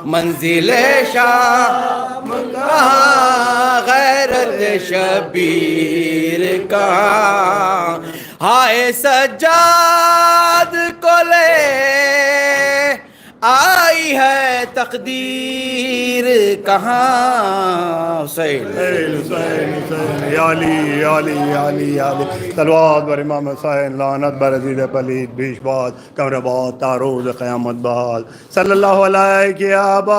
मंजिल शाम कहाँ, गैरत शबीर कहाँ, हाय सज्जाद को ले आई है तकदीर कहाँ। हुसैन याली याली याली याली तलवार बर इमाम हुसैन लानत बर अजीज पलीद बीशबाद कमरबाद तारोज क़यामत बहाल सल्लल्लाहु अलैहि या अबा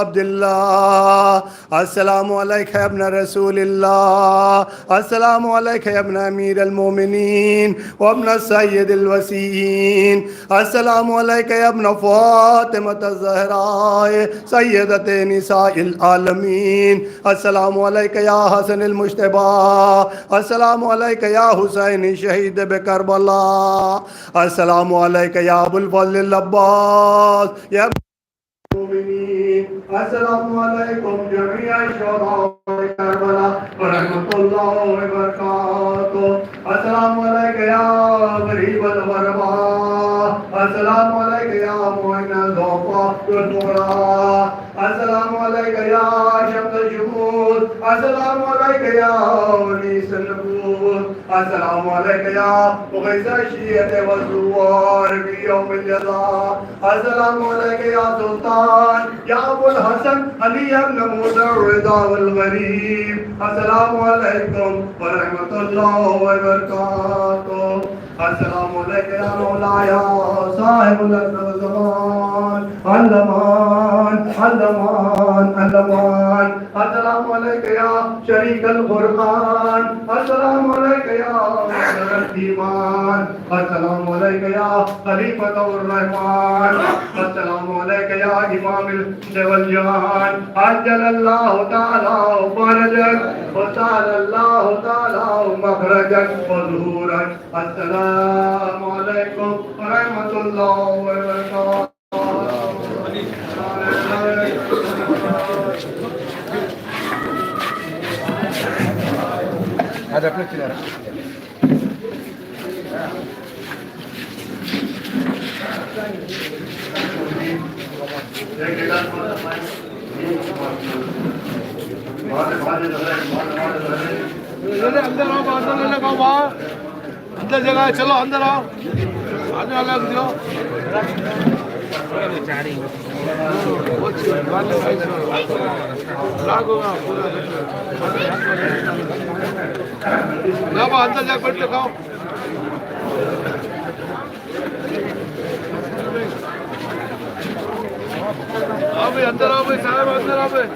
अब्दुल्लाह अस्सलामु अलैका इब्न रसूलिल्लाह अस्सलामु अलैका इब्न अमीरुल मोमिनीन व इब्न सय्यिदिल वसीयीन अस्सलामु अलैका इब्न फातिमा ज़हरा सय्यदते निसाइल आलमीन अस्सलामु अलैका या हसनिल मुज्तबा अस्सलामु अलैका या हुसैन शहीद बेकरबला अस्सलामु अलैका या अबुल फज़ल अब्बास या अस्सलामु अलैकुम जमीअ शुहदाए करबला व रहमतुल्लाहि व बरकातुहू अस्सलामु अलैका या गरीबल गरबा अस्सलामु अलैका या मुइनल ज़ौफ़ा व नूरा अस्सलामु अलैका या शम्स शुहूद अस्सलामु अलैका या वलीस नबूत अस्सलामु अलैका या मुग़ीस शियत व ज़ुवार फी यौमिल जज़ा अस्सलामु अलैका या सुल्तान या अबुल हसन अली इब्न मूसा रिज़ा वल गरीब अस्सलामु अलैकुम व रहमतुल्लाहि व बरकातुहू अस्सलामु अलैका या मौलाया साहिबुल ज़मान अल्लमान अल्लमान अल्लमान अस्सलामु अलैका या शरीकल क़ुरआन अस्सलामु अलैका या मदरल ईमान अस्सलामु अलैका या खलीफतुर रहमान अस्सलामु अलैका या इमामुल वल अज्जलल्लाहु तआला फरजक व सअलल्लाहु तआला मखरजक व ज़ुहूरक अस्सलामु अलैकुम व रहमतुल्लाहि व बरकातुहू। आज अपने चिल्ला रहा अंदर आओ, अंदर लेने का बाहर अंदर जगह चलो, अंदर आओ, आने वाला दियो अंदर जा बैठ खाओ। आओ भाई अंदर आओ भाई, साहब अंदर आओ भाई।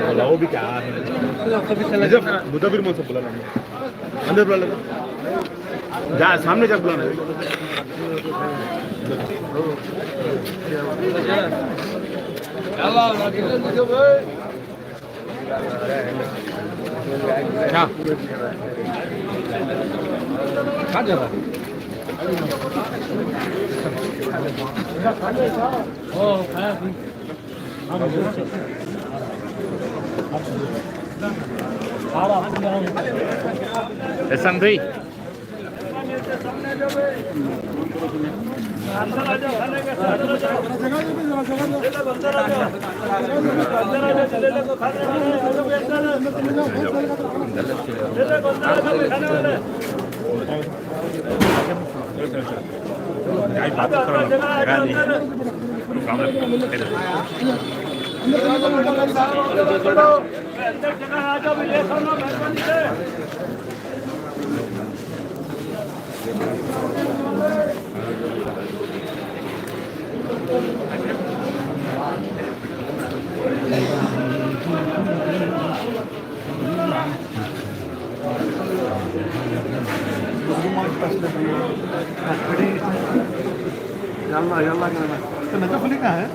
बुलाओ भी क्या मुदबिर मौसम बुलाना अंदर बुला लगा जा सामने जा बुलाना क्या जगह संधि यल्ला यल्ला करना। तो नजर खुली कहाँ है?